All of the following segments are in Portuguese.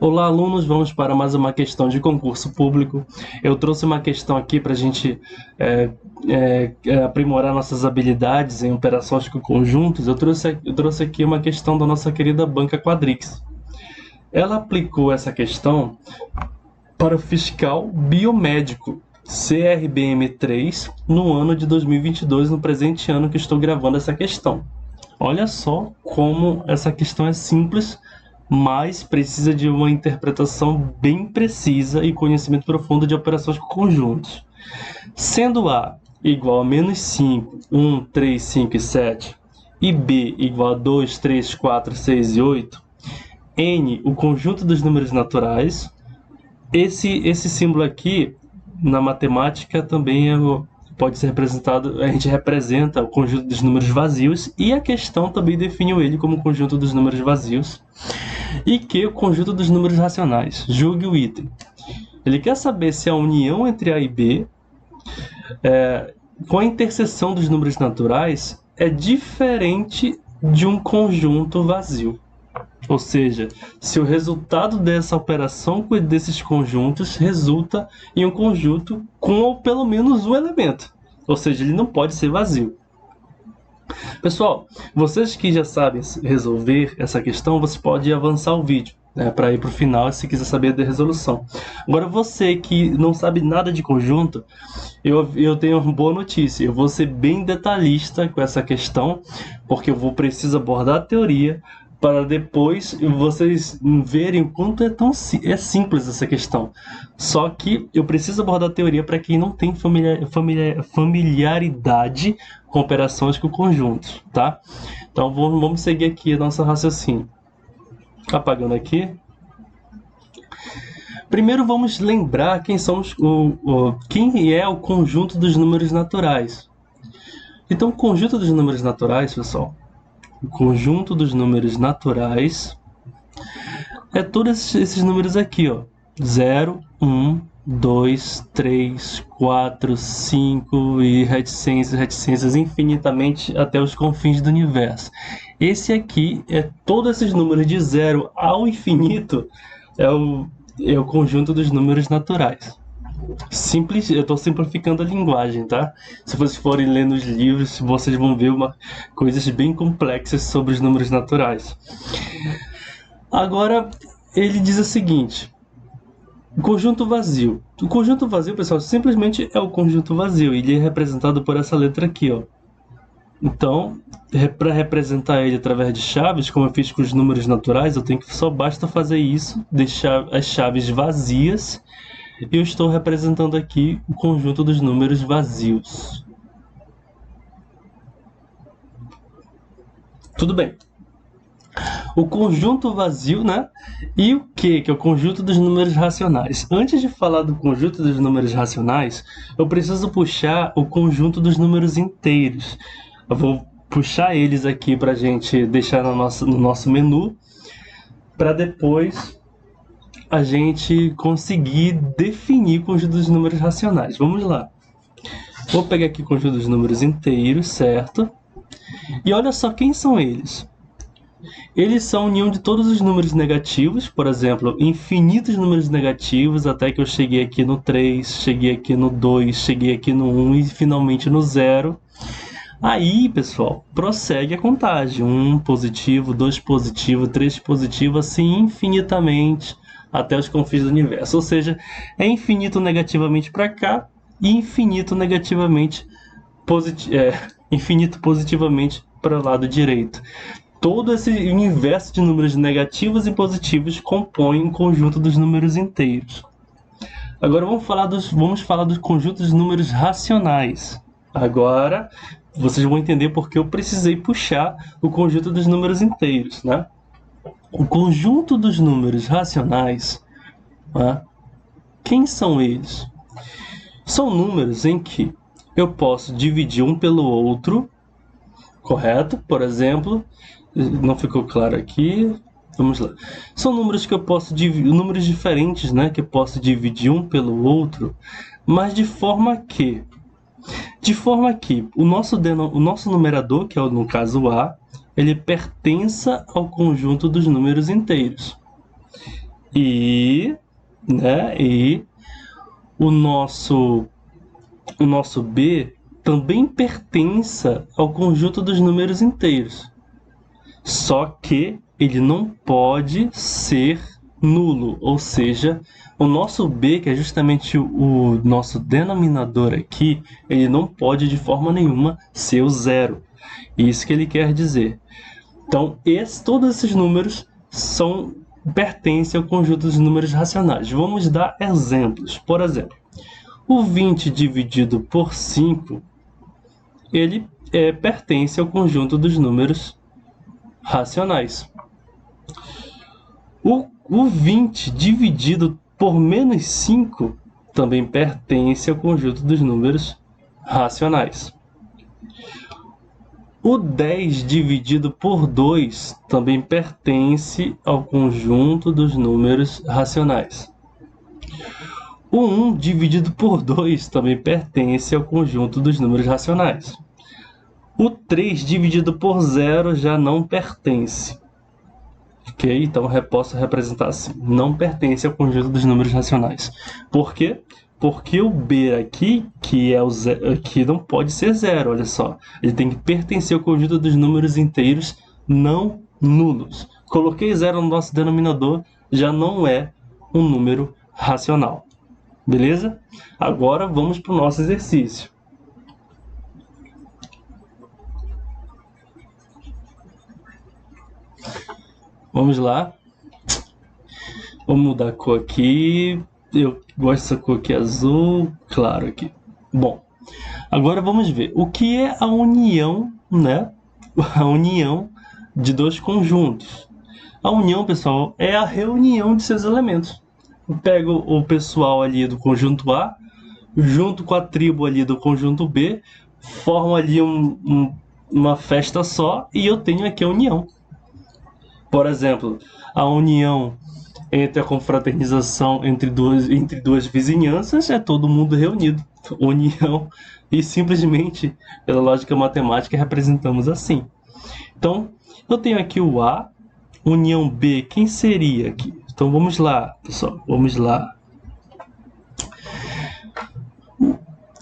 Olá, alunos, vamos para mais uma questão de concurso público. Eu trouxe uma questão aqui para a gente aprimorar nossas habilidades em operações com conjuntos. Eu trouxe aqui uma questão da nossa querida banca Quadrix. Ela aplicou essa questão para o fiscal biomédico CRBM3 no ano de 2022, no presente ano que estou gravando essa questão. Olha só como essa questão é simples, mas precisa de uma interpretação bem precisa e conhecimento profundo de operações com conjuntos. Sendo A igual a menos 5, 1, 3, 5 e 7, e B igual a 2, 3, 4, 6 e 8, N o conjunto dos números naturais. Esse símbolo aqui, na matemática, também pode ser representado, a gente representa o conjunto dos números vazios, e a questão também definiu ele como conjunto dos números vazios, e que o conjunto dos números racionais. Julgue o item. Ele quer saber se a união entre A e B, com a interseção dos números naturais, é diferente de um conjunto vazio. Ou seja, se o resultado dessa operação desses conjuntos resulta em um conjunto com pelo menos um elemento. Ou seja, ele não pode ser vazio. Pessoal, vocês que já sabem resolver essa questão, você pode avançar o vídeo, né, para ir para o final se quiser saber da resolução. Agora, você que não sabe nada de conjunto, eu tenho uma boa notícia. Eu vou ser bem detalhista com essa questão, porque eu vou precisar abordar a teoria para depois vocês verem o quanto é simples essa questão. Só que eu preciso abordar a teoria para quem não tem familiaridade com operações com conjuntos, tá? Então vamos seguir aqui a nossa raciocínio. Apagando aqui. Primeiro vamos lembrar quem é o conjunto dos números naturais. Então o conjunto dos números naturais, pessoal, o conjunto dos números naturais é todos esses números aqui, ó. 0, 1, 2, 3, 4, 5 e reticências infinitamente até os confins do universo. Esse aqui é todos esses números de 0 ao infinito, é o conjunto dos números naturais. Simples, eu estou simplificando a linguagem, tá? Se vocês forem ler nos livros, vocês vão ver coisas bem complexas sobre os números naturais. Agora, ele diz o seguinte: o conjunto vazio. O conjunto vazio, pessoal, simplesmente é o conjunto vazio. Ele é representado por essa letra aqui, ó. Então, para representar ele através de chaves, como eu fiz com os números naturais, só basta fazer isso, deixar as chaves vazias. Eu estou representando aqui o conjunto dos números vazios. Tudo bem. O conjunto vazio, né? E o que é o conjunto dos números racionais? Antes de falar do conjunto dos números racionais, eu preciso puxar o conjunto dos números inteiros. Eu vou puxar eles aqui para a gente deixar no nosso menu, para depois a gente conseguir definir o conjunto dos números racionais. Vamos lá. Vou pegar aqui o conjunto dos números inteiros, certo? E olha só quem são eles. Eles são a união de todos os números negativos, por exemplo, infinitos números negativos, até que eu cheguei aqui no 3, cheguei aqui no 2, cheguei aqui no 1 e finalmente no 0. Aí, pessoal, prossegue a contagem. 1 positivo, 2 positivo, 3 positivo, assim infinitamente até os confins do universo. Ou seja, é infinito negativamente para cá e infinito negativamente infinito positivamente para o lado direito. Todo esse universo de números negativos e positivos compõe um conjunto dos números inteiros. Agora vamos falar dos conjuntos de números racionais. Agora vocês vão entender porque eu precisei puxar o conjunto dos números inteiros, né? O conjunto dos números racionais, né? Quem são eles? São números em que eu posso dividir um pelo outro, correto? Por exemplo, não ficou claro aqui, vamos lá. São números que eu posso dividir, números diferentes, né? Que eu posso dividir um pelo outro, mas de forma que o nosso numerador, que é no caso A, ele pertença ao conjunto dos números inteiros. E, né, e o nosso B também pertence ao conjunto dos números inteiros. Só que ele não pode ser nulo, ou seja, o nosso B, que é justamente o nosso denominador aqui, ele não pode de forma nenhuma ser o zero. Isso que ele quer dizer. Então, todos esses números pertencem ao conjunto dos números racionais. Vamos dar exemplos. Por exemplo, o 20 dividido por 5, ele pertence ao conjunto dos números racionais. O 20 dividido por menos 5 também pertence ao conjunto dos números racionais. O 10 dividido por 2 também pertence ao conjunto dos números racionais. O 1 dividido por 2 também pertence ao conjunto dos números racionais. O 3 dividido por 0 já não pertence. Ok? Então posso representar assim. Não pertence ao conjunto dos números racionais. Por quê? Porque o B aqui, que é o zero, aqui não pode ser zero, olha só. Ele tem que pertencer ao conjunto dos números inteiros não nulos. Coloquei zero no nosso denominador, já não é um número racional. Beleza? Agora vamos para o nosso exercício. Vamos lá. Vamos mudar a cor aqui. Eu gosto dessa cor aqui azul, claro aqui. Bom, agora vamos ver o que é a união, né? A união de dois conjuntos. A união, pessoal, é a reunião de seus elementos. Eu pego o pessoal ali do conjunto A, junto com a tribo ali do conjunto B, formo ali uma festa só e eu tenho aqui a união. Por exemplo, a união entre a confraternização entre duas vizinhanças é todo mundo reunido. União, e simplesmente, pela lógica matemática, representamos assim. Então, eu tenho aqui o A, união B, quem seria aqui? Então, vamos lá, pessoal, vamos lá.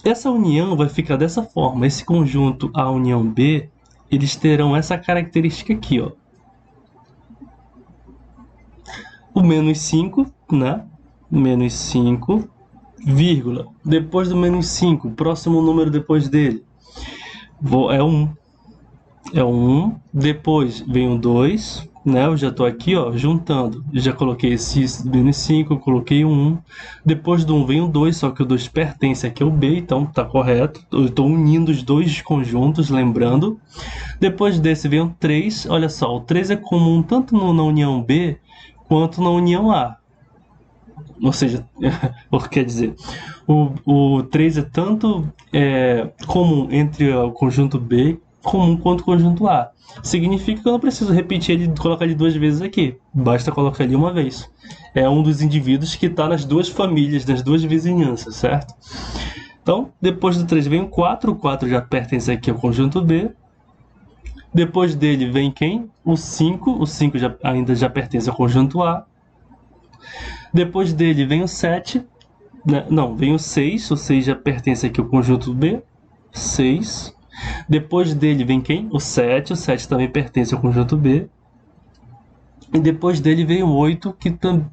Essa união vai ficar dessa forma. Esse conjunto A união B, eles terão essa característica aqui, ó. O menos 5, né? Menos 5, vírgula. Depois do menos 5, próximo número depois dele é 1. É 1. Depois vem o 2, né? Eu já estou aqui, ó, juntando. Já coloquei esse menos 5, coloquei o 1. Depois do 1 vem o 2, só que o 2 pertence aqui ao B, então tá correto. Eu estou unindo os dois conjuntos, lembrando. Depois desse vem o 3. Olha só, o 3 é comum tanto na união B quanto na união A. Ou seja, quer dizer, o 3 é tanto comum entre o conjunto B comum quanto o conjunto A. Significa que eu não preciso repetir ele, colocar ele duas vezes aqui. Basta colocar ele uma vez. É um dos indivíduos que está nas duas famílias, nas duas vizinhanças, certo? Então, depois do 3 vem o 4. O 4 já pertence aqui ao conjunto B. Depois dele vem quem? O 5. O 5 ainda já pertence ao conjunto A. Depois dele vem o 7. Não, vem o 6. O 6 já pertence aqui ao conjunto B. 6. Depois dele vem quem? O 7. O 7 também pertence ao conjunto B. E depois dele vem o 8, que também...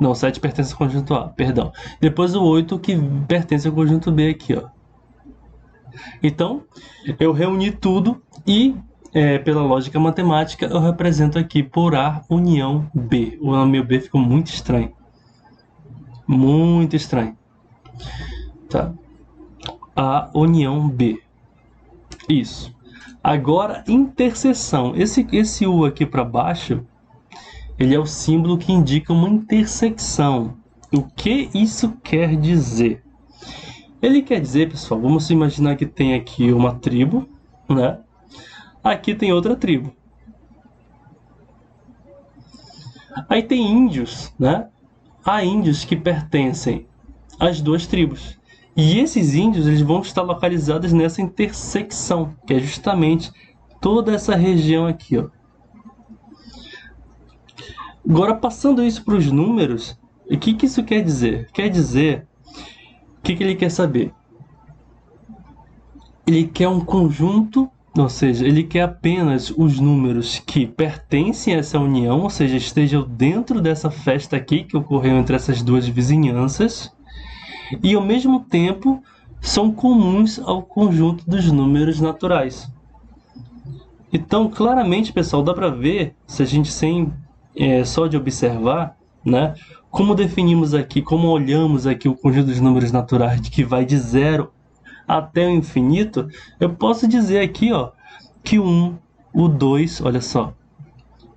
Não, o 7 pertence ao conjunto A, perdão. Depois o 8, que pertence ao conjunto B aqui, ó. Então, eu reuni tudo e... pela lógica matemática, eu represento aqui por A união B. O meu B ficou muito estranho. Muito estranho. Tá? A união B. Isso. Agora, interseção. Esse U aqui para baixo, ele é o símbolo que indica uma intersecção. O que isso quer dizer? Ele quer dizer, pessoal, vamos imaginar que tem aqui uma tribo, né? Aqui tem outra tribo. Aí tem índios, né? Há índios que pertencem às duas tribos. E esses índios eles vão estar localizados nessa intersecção, que é justamente toda essa região aqui, ó. Agora, passando isso para os números, o que isso quer dizer? Quer dizer, o que ele quer saber? Ele quer um conjunto, ou seja, ele quer apenas os números que pertencem a essa união, ou seja, estejam dentro dessa festa aqui que ocorreu entre essas duas vizinhanças, e ao mesmo tempo são comuns ao conjunto dos números naturais. Então, claramente, pessoal, dá para ver, se a gente só de observar, né, como definimos aqui, como olhamos aqui o conjunto dos números naturais que vai de 0 até o infinito, eu posso dizer aqui, ó, que o 1, o 2, olha só,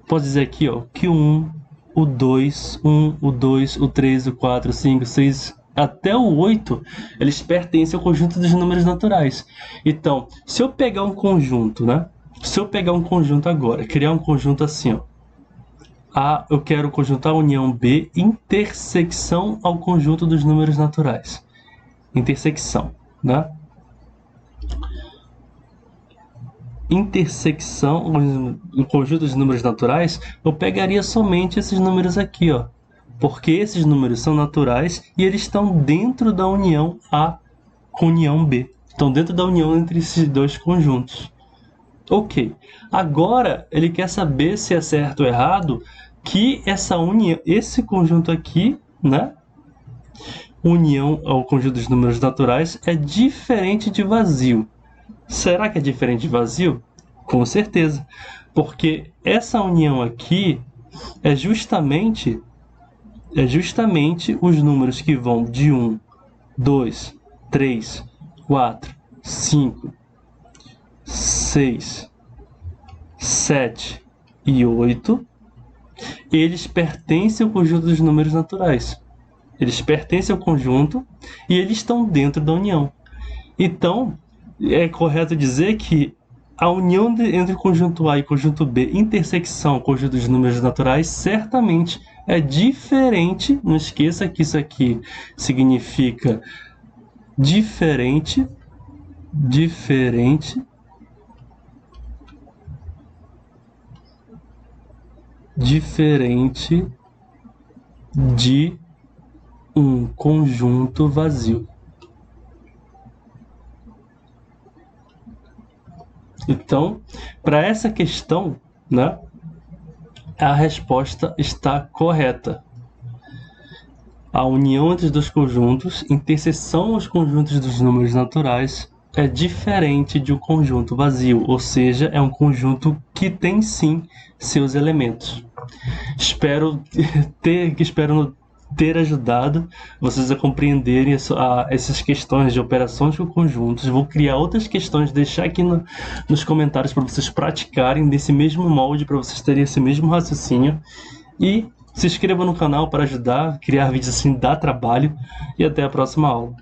posso dizer aqui, ó, que o 1, o 2, o 2, o 3, o 4, o 5, o 6, até o 8, eles pertencem ao conjunto dos números naturais. Então, se eu pegar um conjunto, né? Se eu pegar um conjunto agora, criar um conjunto assim, ó, eu quero conjuntar a união B intersecção ao conjunto dos números naturais. Intersecção, né? Intersecção, o conjunto dos números naturais, eu pegaria somente esses números aqui, ó, porque esses números são naturais e eles estão dentro da união A com união B. Estão dentro da união entre esses dois conjuntos. Ok. Agora ele quer saber se é certo ou errado que essa união, esse conjunto aqui, né? União ao conjunto dos números naturais é diferente de vazio. Será que é diferente de vazio? Com certeza, porque essa união aqui é justamente os números que vão de 1, 2, 3, 4, 5, 6, 7 e 8. Eles pertencem ao conjunto dos números naturais. Eles pertencem ao conjunto e eles estão dentro da união. Então, é correto dizer que a união entre o conjunto A e o conjunto B, intersecção conjunto dos números naturais, certamente é diferente. Não esqueça que isso aqui significa diferente de um conjunto vazio. Então, para essa questão, né, a resposta está correta. A união entre os dois conjuntos, interseção aos conjuntos dos números naturais, é diferente de um conjunto vazio, ou seja, é um conjunto que tem sim seus elementos. Espero ter ajudado vocês a compreenderem essas questões de operações com conjuntos. Vou criar outras questões, deixar aqui nos comentários para vocês praticarem desse mesmo molde, para vocês terem esse mesmo raciocínio. E se inscreva no canal para ajudar. Criar vídeos assim dá trabalho. E até a próxima aula.